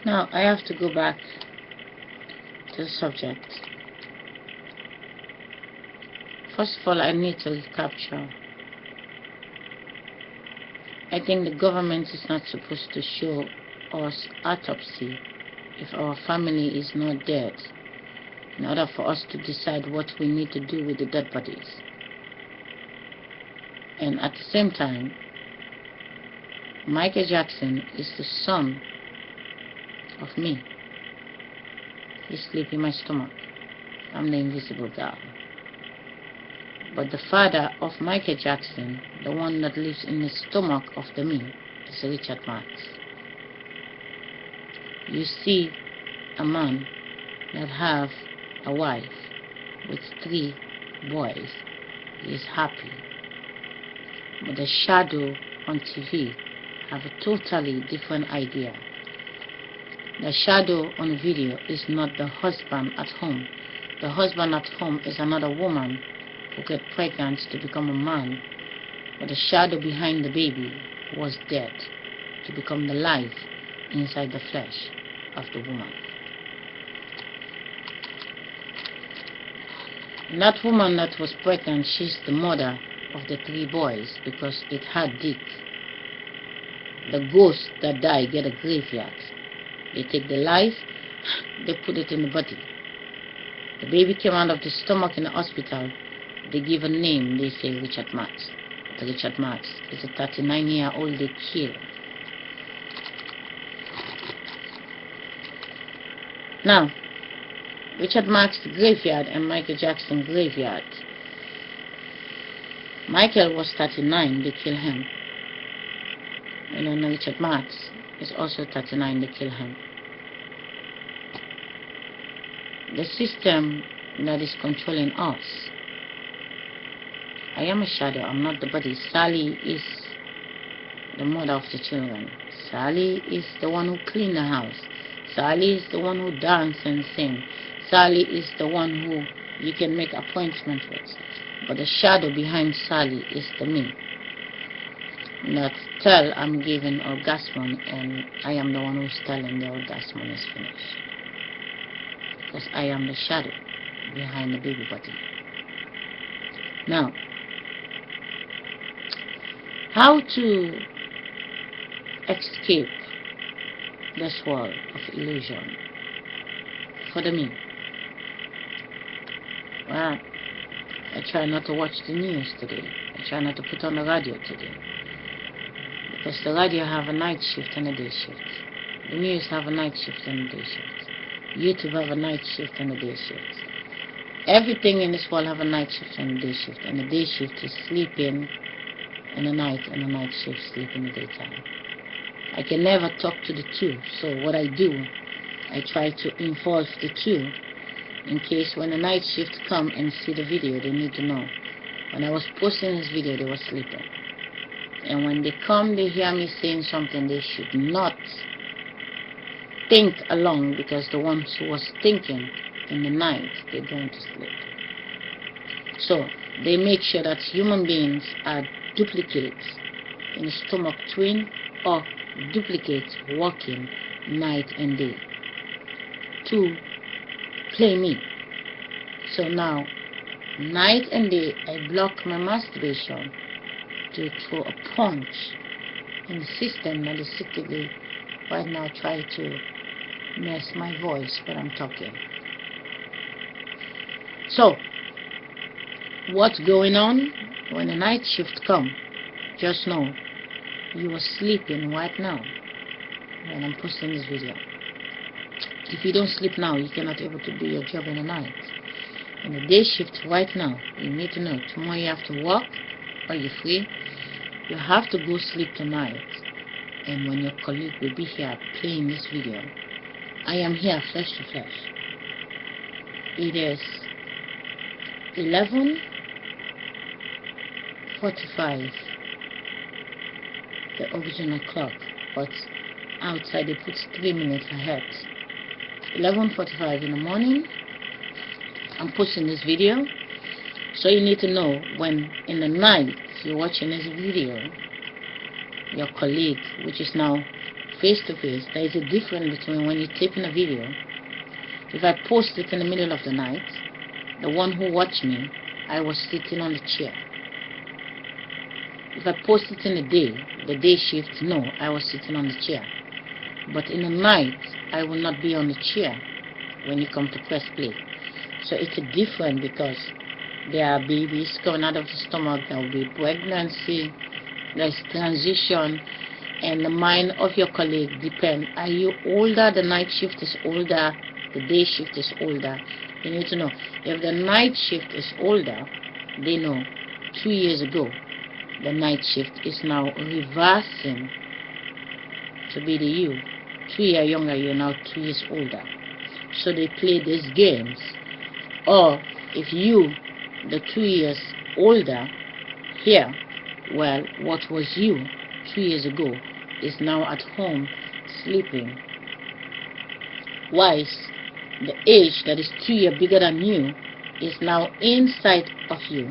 Now I have to go back to the subject. First of all, I need to recapture. I think the government is not supposed to show us autopsy if our family is not dead, in order for us to decide what we need to do with the dead bodies. And at the same time, Michael Jackson is the son of me. He's sleeping in my stomach. I'm the invisible girl. But the father of Michael Jackson, the one that lives in the stomach of the me, is Richard Marx. You see a man that have a wife with 3 boys. He is happy. But the shadow on TV have a totally different idea. The shadow on video is not the husband at home. The husband at home is another woman who get pregnant to become a man. But the shadow behind the baby was dead to become the life inside the flesh of the woman. And that woman that was pregnant, she's the mother of the 3 boys because it had dick. The ghost that die get a graveyard. They take the life, they put it in the body. The baby came out of the stomach in the hospital. They give a name, they say Richard Marx. But Richard Marx is a 39-year-old they killed. Now, Richard Marx graveyard and Michael Jackson graveyard. Michael was 39, they killed him. And then Richard Marx is also 39, they killed him. The system that is controlling us. I am a shadow, I'm not the body. Sally is the mother of the children. Sally is the one who clean the house. Sally is the one who dance and sing. Sally is the one who you can make appointment with. But the shadow behind Sally is the me. That tell I'm giving orgasm and I am the one who's telling the orgasm is finished. Because I am the shadow behind the baby body. Now, how to escape this world of illusion for the me? Well, I try not to watch the news today. I try not to put on the radio today. Because the radio have a night shift and a day shift. The news have a night shift and a day shift. YouTube have a night shift and a day shift. Everything in this world have a night shift and a day shift. And the day shift is sleeping in the night, and the night shift sleep in the daytime. I can never talk to the two. So what I do, I try to involve the two in case when the night shift come and see the video, they need to know. When I was posting this video, they were sleeping. And when they come, they hear me saying something, they should not think along, because the ones who was thinking in the night, they're going to sleep. So they make sure that human beings are duplicates in the stomach twin, or duplicates walking night and day to play me. So now, night and day, I block my masturbation to throw a punch in the system that is secretly right now try to mess my voice when I'm talking. So, what's going on? When the night shift come, just know you are sleeping right now when I'm posting this video. If you don't sleep now, you cannot able to do your job in the night. In the day shift right now, you need to know tomorrow you have to work, or you're free. You have to go sleep tonight. And when your colleague will be here playing this video, I am here flesh to flesh. It is 11:45, the original clock, but outside they put 3 minutes ahead. 11:45 in the morning, I'm posting this video. So you need to know, when in the night you're watching this video, your colleague, which is now face to face, there is a difference between when you're taping a video. If I post it in the middle of the night, the one who watched me, I was sitting on the chair. If I post it in the day shift, no, I was sitting on the chair. But in the night, I will not be on the chair when you come to press play. So it's a different, because there are babies coming out of the stomach, there will be pregnancy, there's transition, and the mind of your colleague depends. Are you older? The night shift is older, the day shift is older. You need to know, if the night shift is older, they know 2 years ago the night shift is now reversing to be the you. 2 years younger, you're now 2 years older. So they play these games. Or if you, the 2 years older here, well, what was you 2 years ago is now at home sleeping. Whilst the age that is 2 years bigger than you is now inside of you,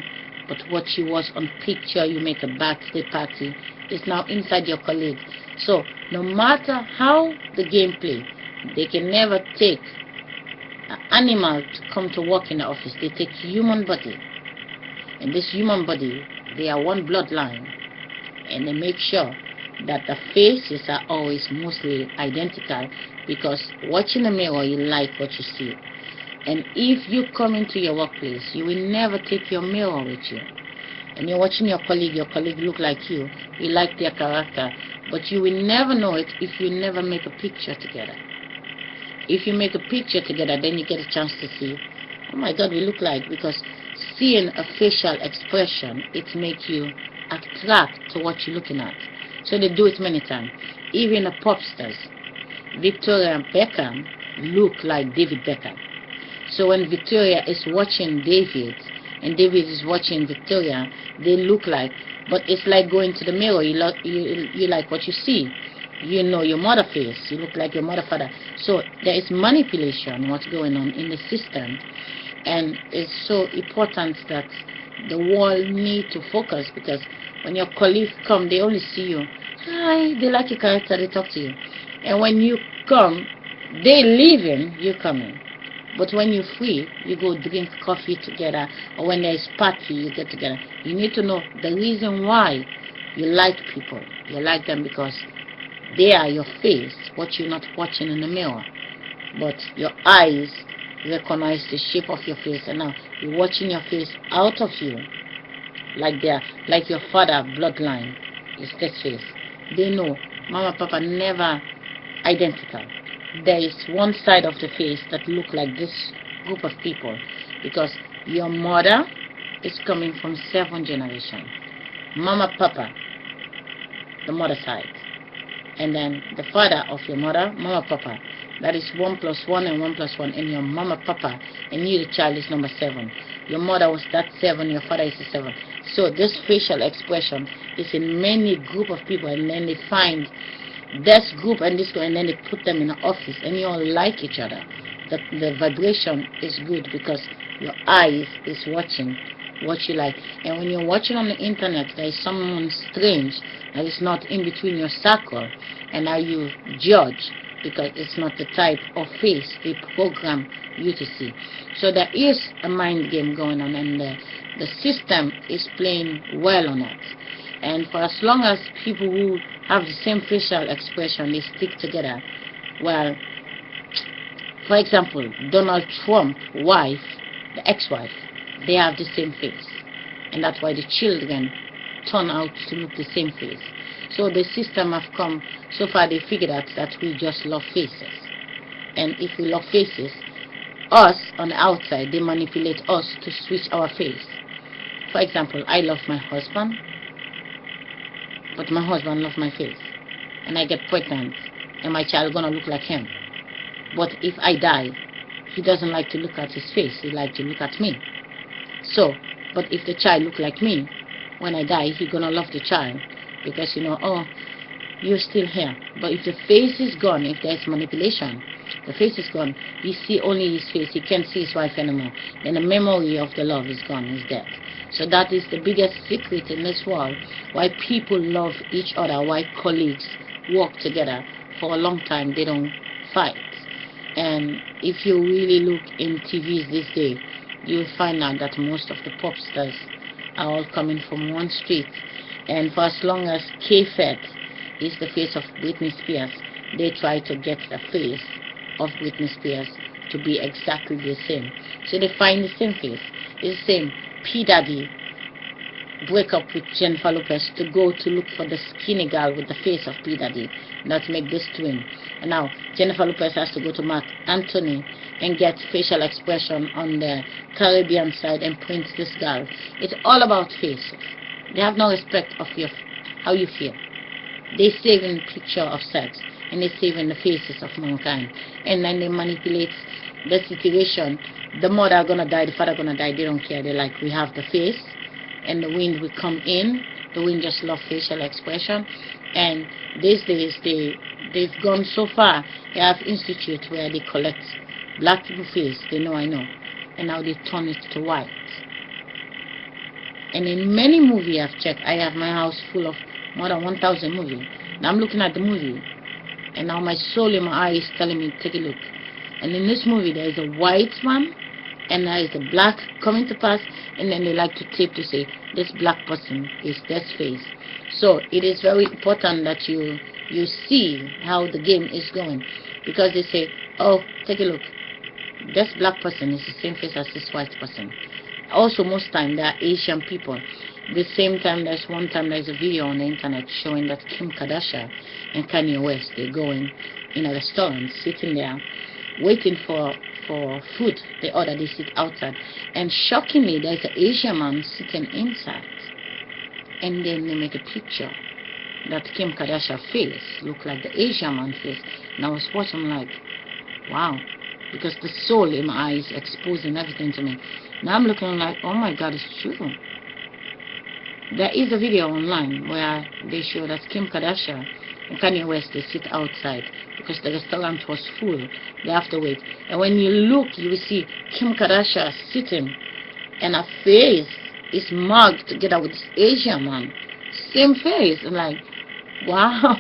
but what you was on picture, you make a birthday party, is now inside your colleague. So no matter how the game play, they can never take an animal to come to work in the office. They take human body, and this human body, they are one bloodline, and they make sure that the faces are always mostly identical, because watching the mirror, you like what you see. And if you come into your workplace, you will never take your mirror with you. And you're watching your colleague look like you like their character, but you will never know it if you never make a picture together. If you make a picture together, then you get a chance to see, oh my God, we look like, because seeing a facial expression, it makes you attract to what you're looking at. So they do it many times. Even the pop stars, Victoria and Beckham, look like David Beckham. So when Victoria is watching David and David is watching Victoria, they look like, but it's like going to the mirror. You like what you see. You know your mother face. You look like your mother, father. So there is manipulation, what's going on in the system. And it's so important that the world need to focus, because when your colleagues come, they only see you. Hi, they like your character, they talk to you. And when you come, they leaving, you coming. But when you're free, you go drink coffee together, or when there's party, you get together. You need to know the reason why you like people. You like them because they are your face, what you're not watching in the mirror. But your eyes recognize the shape of your face, and now you're watching your face out of you, like your father bloodline is this face. They know mama, papa never identical. There is one side of the face that look like this group of people, because your mother is coming from 7 generations. Mama, papa, the mother side, and then the father of your mother, mama, papa. That is 1 + 1 and 1 + 1, and your mama, papa, and you, the child, is number 7. Your mother was that 7, your father is the 7. So this facial expression is in many group of people, and then they find this group and this group, and then they put them in the office, and you all like each other. The vibration is good because your eyes is watching what you like. And when you're watching on the internet, there is someone strange that is not in between your circle, and now you judge because it's not the type of face they program you to see. So there is a mind game going on, and the system is playing well on it. And for as long as people who have the same facial expression, they stick together. Well, for example, Donald Trump's wife, the ex-wife, they have the same face, and that's why the children turn out to look the same face. So the system have come so far, they figured out that we just love faces, and if we love faces, us on the outside, they manipulate us to switch our face. For example, I love my husband, but my husband loves my face, and I get pregnant, and my child gonna look like him. But if I die, he doesn't like to look at his face, he like to look at me. So, but if the child look like me, when I die, he gonna love the child, because you know, oh, you're still here. But if the face is gone, if there's manipulation, the face is gone, he see only his face, he can't see his wife anymore, then the memory of the love is gone, is dead. So that is the biggest secret in this world, why people love each other, why colleagues work together for a long time they don't fight. And if you really look in TVs this day, you'll find out that most of the pop stars are all coming from one street. And for as long as K-Fed is the face of Britney Spears, they try to get the face of Britney Spears to be exactly the same. So they find the same face. It's the same. P. Daddy break up with Jennifer Lopez to go to look for the skinny girl with the face of P. Daddy, not make this twin. And now Jennifer Lopez has to go to Mark Anthony and get facial expression on the Caribbean side and print this girl. It's all about faces. They have no respect of how you feel. They save in picture of sex, and they save in the faces of mankind, and then they manipulate the situation. The mother gonna die, the father gonna die, they don't care. They like, we have the face, and the wind will come in. The wind just love facial expression. And these days they've gone so far. They have institute where they collect black people face, they know, I know, and now they turn it to white. And in many movies I've checked, I have my house full of more than 1,000 movies. Now I'm looking at the movie, and now my soul in my eye is telling me, take a look. And in this movie there is a white man and there is a black coming to pass, and then they like to tape to say this black person is this face. So it is very important that you see how the game is going, because they say, oh, take a look, this black person is the same face as this white person. Also, most time they are Asian people. The same time, there's one time there's a video on the internet showing that Kim Kardashian and Kanye West, they're going in a restaurant, sitting there waiting for food. They order, they sit outside, and shockingly there's an Asian man sitting inside, and then they make a picture that Kim Kardashian face look like the Asian man face. And I was watching like, wow, because the soul in my eyes exposing everything to me. Now I'm looking like, oh my God, it's true. There is a video online where they show that Kim Kardashian and Kanye West, they sit outside because the restaurant was full. They have to wait. And when you look, you will see Kim Kardashian sitting, and her face is marked together with this Asian man. Same face. I'm like, wow.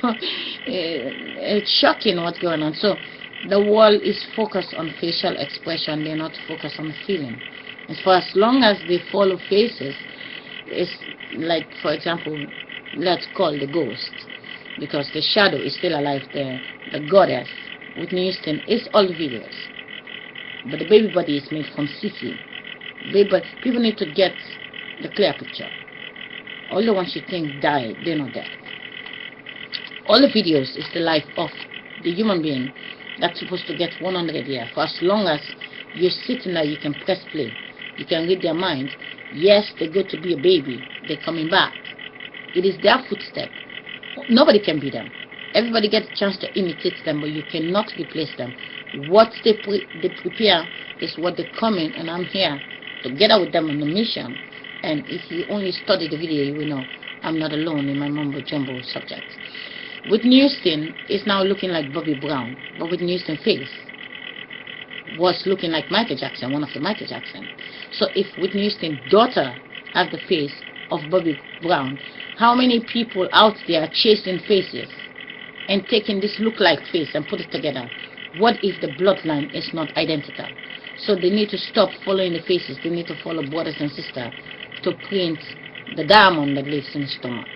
It's shocking what's going on. So the world is focused on facial expression. They're not focused on feeling. And for as long as they follow faces, it's like, for example, let's call the ghost, because the shadow is still alive there. The goddess, Whitney Houston, is all the videos. But the baby body is made from CC. People need to get the clear picture. All the ones you think died, they're not dead. All the videos is the life of the human being that's supposed to get 100 years. For as long as you're sitting there, you can press play. You can read their mind. Yes, they go to be a baby. They're coming back. It is their footstep. Nobody can be them. Everybody gets a chance to imitate them, but you cannot replace them. What they prepare is what they come in, and I'm here together with them on the mission. And if you only study the video, you will know I'm not alone in my mumbo-jumbo subject. Whitney Houston is now looking like Bobby Brown, but Whitney Houston's face was looking like Michael Jackson, one of the Michael Jackson. So if Whitney Houston's daughter has the face of Bobby Brown, how many people out there are chasing faces and taking this look-like face and put it together? What if the bloodline is not identical? So they need to stop following the faces. They need to follow brothers and sisters to print the diamond that lives in the stomach.